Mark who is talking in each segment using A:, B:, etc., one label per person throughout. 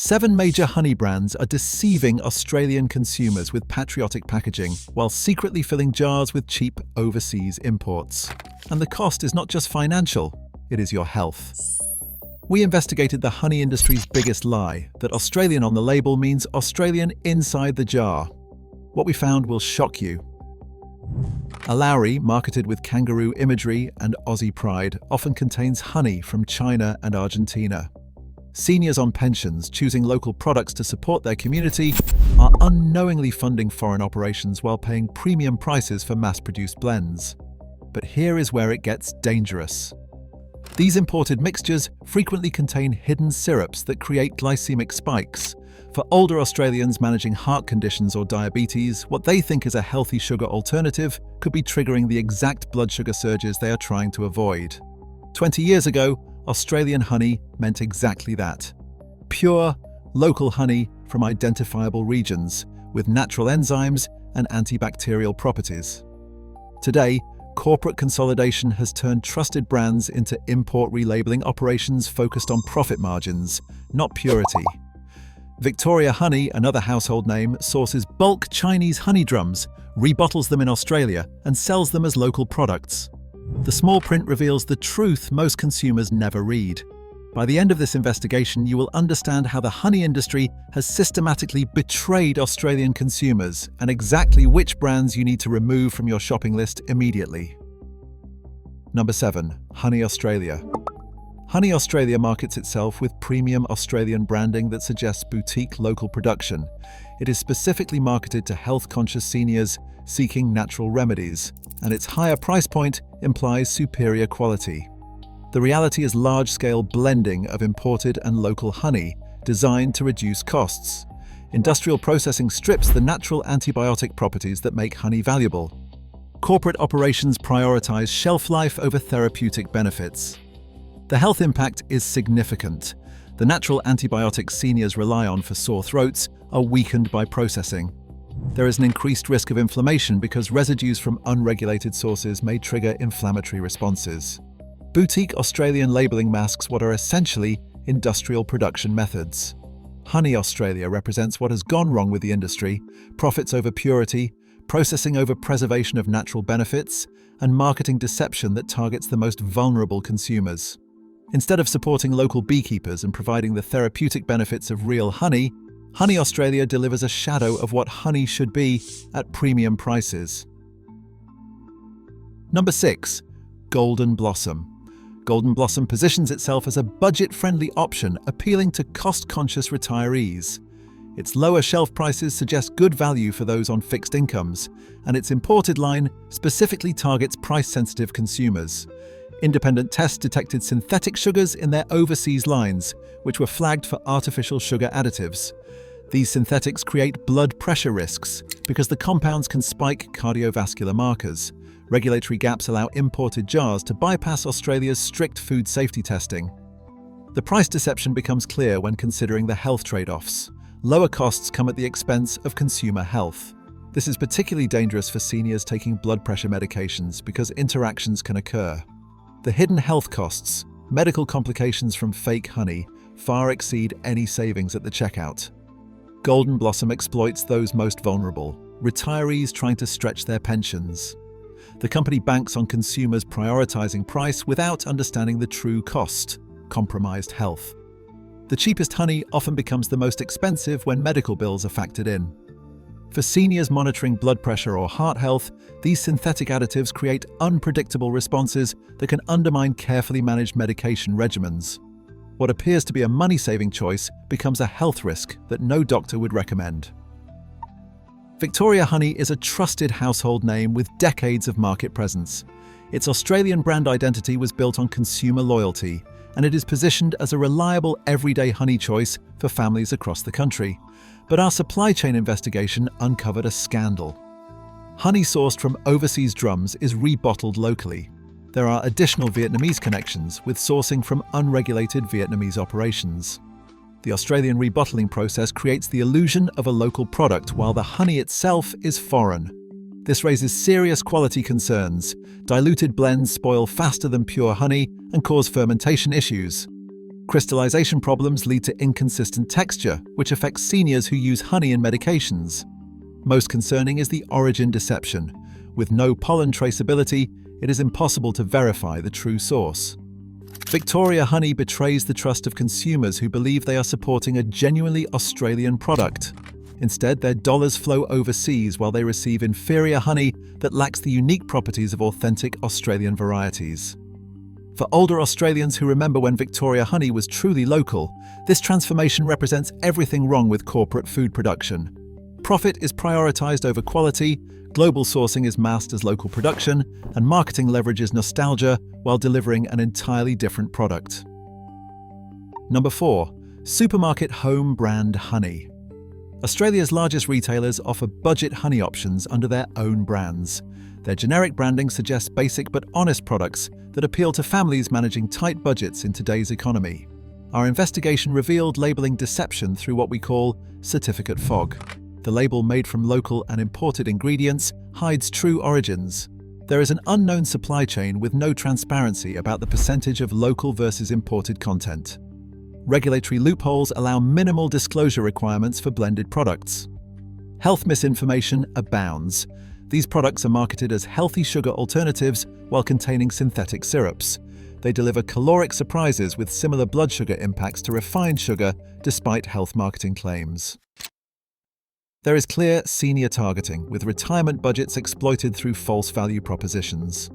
A: 7 major honey brands are deceiving Australian consumers with patriotic packaging while secretly filling jars with cheap overseas imports. And the cost is not just financial, it is your health. We investigated the honey industry's biggest lie, that Australian on the label means Australian inside the jar. What we found will shock you. A Lowry, marketed with kangaroo imagery and Aussie pride, often contains honey from China and Argentina. Seniors on pensions choosing local products to support their community are unknowingly funding foreign operations while paying premium prices for mass-produced blends. But here is where it gets dangerous. These imported mixtures frequently contain hidden syrups that create glycemic spikes. For older Australians managing heart conditions or diabetes, what they think is a healthy sugar alternative could be triggering the exact blood sugar surges they are trying to avoid. 20 years ago, Australian honey meant exactly that. Pure, local honey from identifiable regions, with natural enzymes and antibacterial properties. Today, corporate consolidation has turned trusted brands into import relabeling operations focused on profit margins, not purity. Victoria Honey, another household name, sources bulk Chinese honey drums, rebottles them in Australia, and sells them as local products. The small print reveals the truth most consumers never read. By the end of this investigation, you will understand how the honey industry has systematically betrayed Australian consumers and exactly which brands you need to remove from your shopping list immediately. Number 7. Honey Australia. Honey Australia markets itself with premium Australian branding that suggests boutique local production. It is specifically marketed to health-conscious seniors seeking natural remedies, and its higher price point implies superior quality. The reality is large-scale blending of imported and local honey designed to reduce costs. Industrial processing strips the natural antibiotic properties that make honey valuable. Corporate operations prioritize shelf life over therapeutic benefits. The health impact is significant. The natural antibiotics seniors rely on for sore throats are weakened by processing. There is an increased risk of inflammation because residues from unregulated sources may trigger inflammatory responses. Boutique Australian labelling masks what are essentially industrial production methods. Honey Australia represents what has gone wrong with the industry: profits over purity, processing over preservation of natural benefits, and marketing deception that targets the most vulnerable consumers. Instead of supporting local beekeepers and providing the therapeutic benefits of real honey, Honey Australia delivers a shadow of what honey should be at premium prices. Number 6. Golden Blossom. Golden Blossom positions itself as a budget-friendly option appealing to cost-conscious retirees. Its lower shelf prices suggest good value for those on fixed incomes, and its imported line specifically targets price-sensitive consumers. Independent tests detected synthetic sugars in their overseas lines, which were flagged for artificial sugar additives. These synthetics create blood pressure risks because the compounds can spike cardiovascular markers. Regulatory gaps allow imported jars to bypass Australia's strict food safety testing. The price deception becomes clear when considering the health trade-offs. Lower costs come at the expense of consumer health. This is particularly dangerous for seniors taking blood pressure medications because interactions can occur. The hidden health costs, medical complications from fake honey, far exceed any savings at the checkout. Golden Blossom exploits those most vulnerable, retirees trying to stretch their pensions. The company banks on consumers prioritizing price without understanding the true cost: compromised health. The cheapest honey often becomes the most expensive when medical bills are factored in. For seniors monitoring blood pressure or heart health, these synthetic additives create unpredictable responses that can undermine carefully managed medication regimens. What appears to be a money-saving choice becomes a health risk that no doctor would recommend. Victoria Honey is a trusted household name with decades of market presence. Its Australian brand identity was built on consumer loyalty, and it is positioned as a reliable everyday honey choice for families across the country. But our supply chain investigation uncovered a scandal. Honey sourced from overseas drums is rebottled locally. There are additional Vietnamese connections with sourcing from unregulated Vietnamese operations. The Australian rebottling process creates the illusion of a local product while the honey itself is foreign. This raises serious quality concerns. Diluted blends spoil faster than pure honey and cause fermentation issues. Crystallization problems lead to inconsistent texture, which affects seniors who use honey in medications. Most concerning is the origin deception. With no pollen traceability, it is impossible to verify the true source. Victoria honey betrays the trust of consumers who believe they are supporting a genuinely Australian product. Instead, their dollars flow overseas while they receive inferior honey that lacks the unique properties of authentic Australian varieties. For older Australians who remember when Victoria honey was truly local, this transformation represents everything wrong with corporate food production. Profit is prioritized over quality, global sourcing is masked as local production, and marketing leverages nostalgia while delivering an entirely different product. Number 4. Supermarket home brand honey. Australia's largest retailers offer budget honey options under their own brands. Their generic branding suggests basic but honest products that appeal to families managing tight budgets in today's economy. Our investigation revealed labeling deception through what we call certificate fog. The label, made from local and imported ingredients, hides true origins. There is an unknown supply chain with no transparency about the percentage of local versus imported content. Regulatory loopholes allow minimal disclosure requirements for blended products. Health misinformation abounds. These products are marketed as healthy sugar alternatives while containing synthetic syrups. They deliver caloric surprises with similar blood sugar impacts to refined sugar, despite health marketing claims. There is clear senior targeting, with retirement budgets exploited through false value propositions.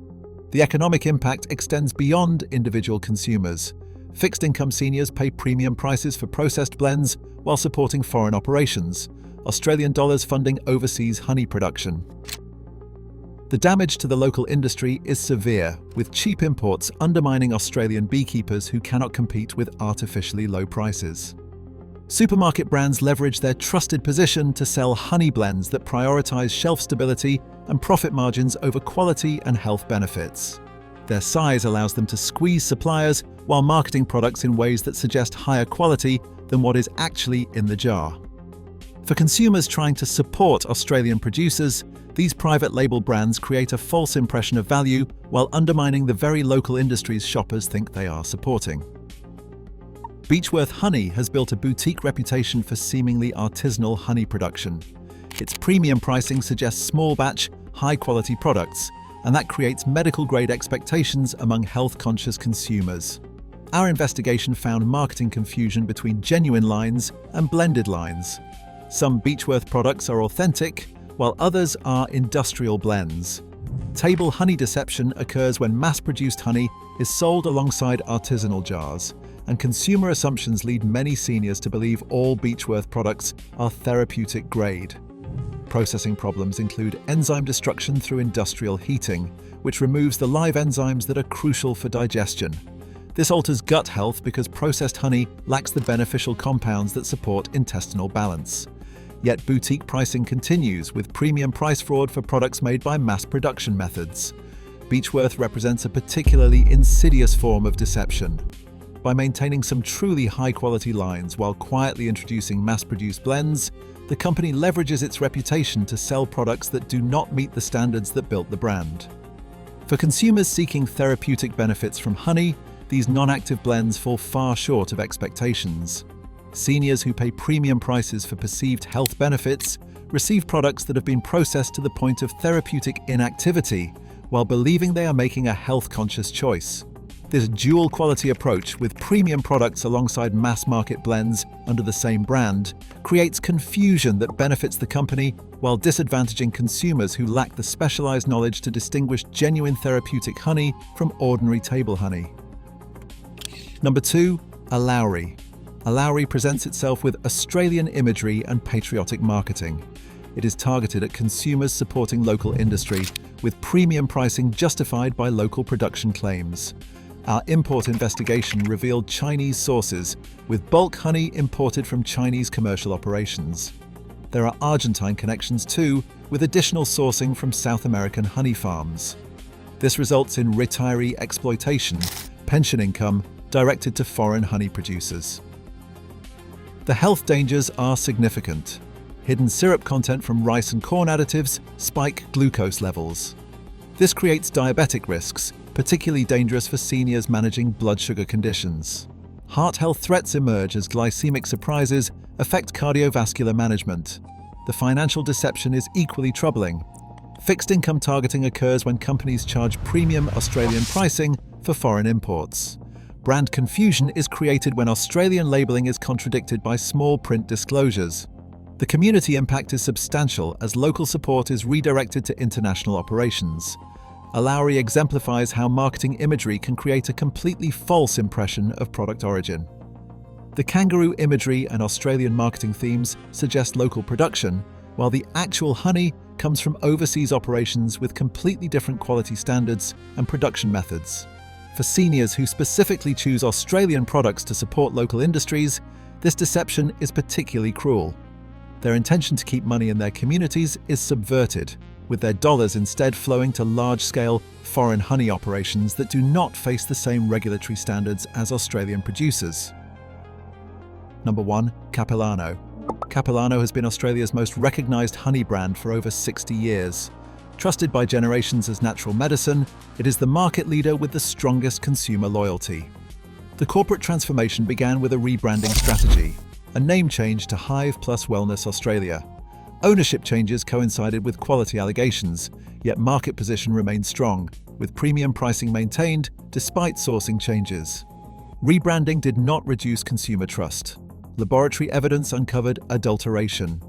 A: The economic impact extends beyond individual consumers. Fixed-income seniors pay premium prices for processed blends while supporting foreign operations, Australian dollars funding overseas honey production. The damage to the local industry is severe, with cheap imports undermining Australian beekeepers who cannot compete with artificially low prices. Supermarket brands leverage their trusted position to sell honey blends that prioritize shelf stability and profit margins over quality and health benefits. Their size allows them to squeeze suppliers while marketing products in ways that suggest higher quality than what is actually in the jar. For consumers trying to support Australian producers, these private label brands create a false impression of value while undermining the very local industries shoppers think they are supporting. Beechworth Honey has built a boutique reputation for seemingly artisanal honey production. Its premium pricing suggests small-batch, high-quality products, and that creates medical-grade expectations among health-conscious consumers. Our investigation found marketing confusion between genuine lines and blended lines. Some Beechworth products are authentic, while others are industrial blends. Table honey deception occurs when mass-produced honey is sold alongside artisanal jars, and consumer assumptions lead many seniors to believe all Beechworth products are therapeutic grade. Processing problems include enzyme destruction through industrial heating, which removes the live enzymes that are crucial for digestion. This alters gut health because processed honey lacks the beneficial compounds that support intestinal balance. Yet boutique pricing continues, with premium price fraud for products made by mass production methods. Beechworth represents a particularly insidious form of deception. By maintaining some truly high-quality lines while quietly introducing mass-produced blends, the company leverages its reputation to sell products that do not meet the standards that built the brand. For consumers seeking therapeutic benefits from honey, these non-active blends fall far short of expectations. Seniors who pay premium prices for perceived health benefits receive products that have been processed to the point of therapeutic inactivity, while believing they are making a health-conscious choice. This dual-quality approach, with premium products alongside mass-market blends under the same brand, creates confusion that benefits the company while disadvantaging consumers who lack the specialized knowledge to distinguish genuine therapeutic honey from ordinary table honey. Number 2. A Lowry. A Lowry presents itself with Australian imagery and patriotic marketing. It is targeted at consumers supporting local industry, with premium pricing justified by local production claims. Our import investigation revealed Chinese sources, with bulk honey imported from Chinese commercial operations. There are Argentine connections too, with additional sourcing from South American honey farms. This results in retiree exploitation, pension income directed to foreign honey producers. The health dangers are significant. Hidden syrup content from rice and corn additives spike glucose levels. This creates diabetic risks, particularly dangerous for seniors managing blood sugar conditions. Heart health threats emerge as glycemic surprises affect cardiovascular management. The financial deception is equally troubling. Fixed income targeting occurs when companies charge premium Australian pricing for foreign imports. Brand confusion is created when Australian labelling is contradicted by small print disclosures. The community impact is substantial as local support is redirected to international operations. Lowry exemplifies how marketing imagery can create a completely false impression of product origin. The kangaroo imagery and Australian marketing themes suggest local production, while the actual honey comes from overseas operations with completely different quality standards and production methods. For seniors who specifically choose Australian products to support local industries, this deception is particularly cruel. Their intention to keep money in their communities is subverted, with their dollars instead flowing to large-scale foreign honey operations that do not face the same regulatory standards as Australian producers. Number 1. Capilano. Capilano has been Australia's most recognised honey brand for over 60 years. Trusted by generations as natural medicine, it is the market leader with the strongest consumer loyalty. The corporate transformation began with a rebranding strategy, a name change to Hive Plus Wellness Australia. Ownership changes coincided with quality allegations, yet market position remained strong, with premium pricing maintained despite sourcing changes. Rebranding did not reduce consumer trust. Laboratory evidence uncovered adulteration.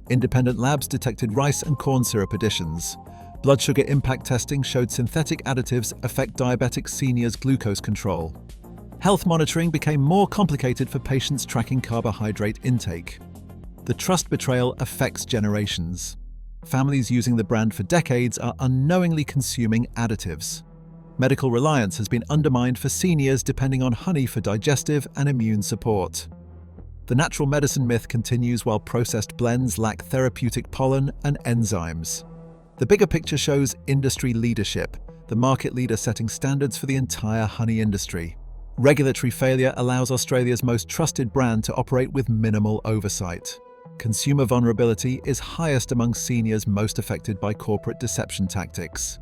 A: Independent labs detected rice and corn syrup additions. Blood sugar impact testing showed synthetic additives affect diabetic seniors' glucose control. Health monitoring became more complicated for patients tracking carbohydrate intake. The trust betrayal affects generations. Families using the brand for decades are unknowingly consuming additives. Medical reliance has been undermined for seniors depending on honey for digestive and immune support. The natural medicine myth continues while processed blends lack therapeutic pollen and enzymes. The bigger picture shows industry leadership, the market leader setting standards for the entire honey industry. Regulatory failure allows Australia's most trusted brand to operate with minimal oversight. Consumer vulnerability is highest among seniors most affected by corporate deception tactics.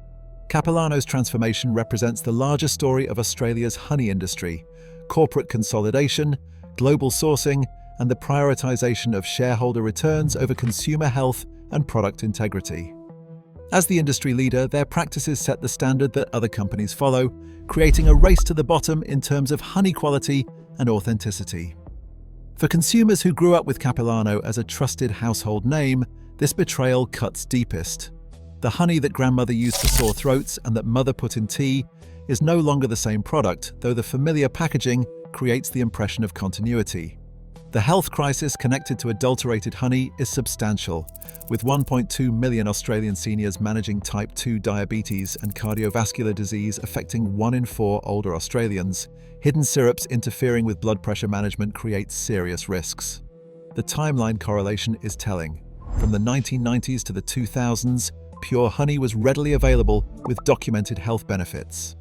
A: Capilano's transformation represents the larger story of Australia's honey industry: corporate consolidation, global sourcing, and the prioritization of shareholder returns over consumer health and product integrity. As the industry leader, their practices set the standard that other companies follow, creating a race to the bottom in terms of honey quality and authenticity. For consumers who grew up with Capilano as a trusted household name, this betrayal cuts deepest. The honey that grandmother used for sore throats and that mother put in tea is no longer the same product, though the familiar packaging creates the impression of continuity. The health crisis connected to adulterated honey is substantial, with 1.2 million Australian seniors managing type 2 diabetes and cardiovascular disease affecting 1 in 4 older Australians. Hidden syrups interfering with blood pressure management creates serious risks. The timeline correlation is telling. From the 1990s to the 2000s, pure honey was readily available with documented health benefits.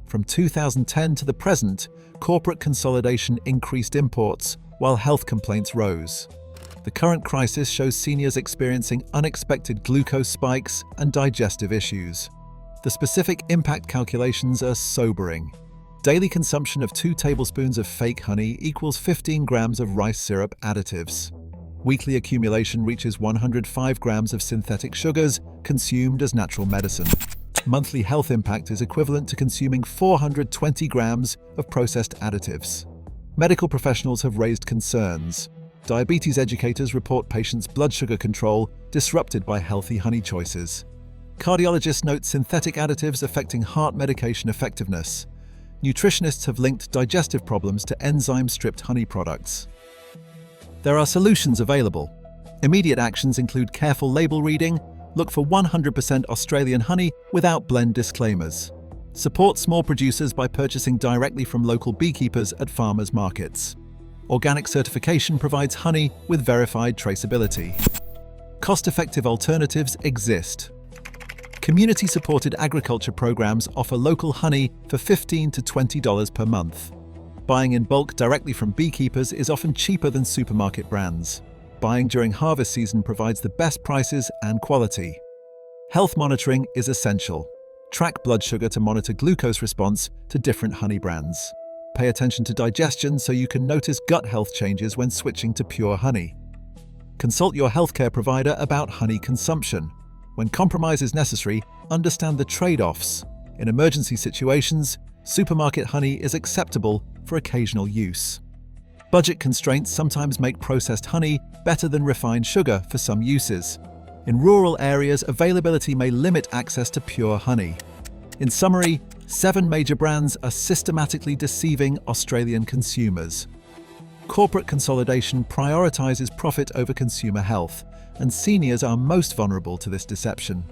A: From 2010 to the present, corporate consolidation increased imports, while health complaints rose. The current crisis shows seniors experiencing unexpected glucose spikes and digestive issues. The specific impact calculations are sobering. Daily consumption of 2 tablespoons of fake honey equals 15 grams of rice syrup additives. Weekly accumulation reaches 105 grams of synthetic sugars consumed as natural medicine. Monthly health impact is equivalent to consuming 420 grams of processed additives. Medical professionals have raised concerns. Diabetes educators report patients' blood sugar control disrupted by healthy honey choices. Cardiologists note synthetic additives affecting heart medication effectiveness. Nutritionists have linked digestive problems to enzyme-stripped honey products. There are solutions available. Immediate actions include careful label reading, look for 100% Australian honey without blend disclaimers. Support small producers by purchasing directly from local beekeepers at farmers' markets. Organic certification provides honey with verified traceability. Cost-effective alternatives exist. Community-supported agriculture programs offer local honey for $15 to $20 per month. Buying in bulk directly from beekeepers is often cheaper than supermarket brands. Buying during harvest season provides the best prices and quality. Health monitoring is essential. Track blood sugar to monitor glucose response to different honey brands. pay attention to digestion so you can notice gut health changes when switching to pure honey. Consult your healthcare provider about honey consumption. When compromise is necessary, understand the trade-offs. In emergency situations, supermarket honey is acceptable for occasional use. Budget constraints sometimes make processed honey better than refined sugar for some uses. In rural areas, availability may limit access to pure honey. In summary, 7 major brands are systematically deceiving Australian consumers. Corporate consolidation prioritizes profit over consumer health, and seniors are most vulnerable to this deception.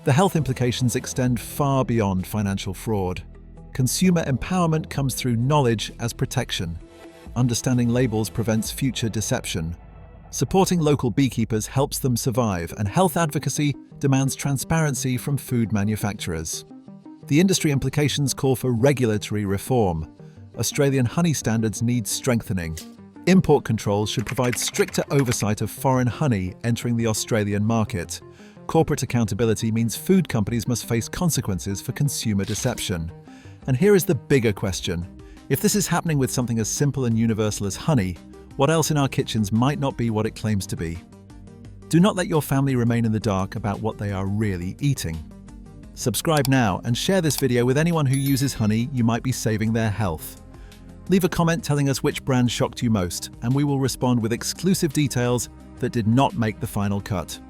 A: The health implications extend far beyond financial fraud. Consumer empowerment comes through knowledge as protection. Understanding labels prevents future deception. Supporting local beekeepers helps them survive, and health advocacy demands transparency from food manufacturers. The industry implications call for regulatory reform. Australian honey standards need strengthening. Import controls should provide stricter oversight of foreign honey entering the Australian market. Corporate accountability means food companies must face consequences for consumer deception. And here is the bigger question. If this is happening with something as simple and universal as honey, what else in our kitchens might not be what it claims to be? Do not let your family remain in the dark about what they are really eating. Subscribe now and share this video with anyone who uses honey. You might be saving their health. Leave a comment telling us which brand shocked you most, and we will respond with exclusive details that did not make the final cut.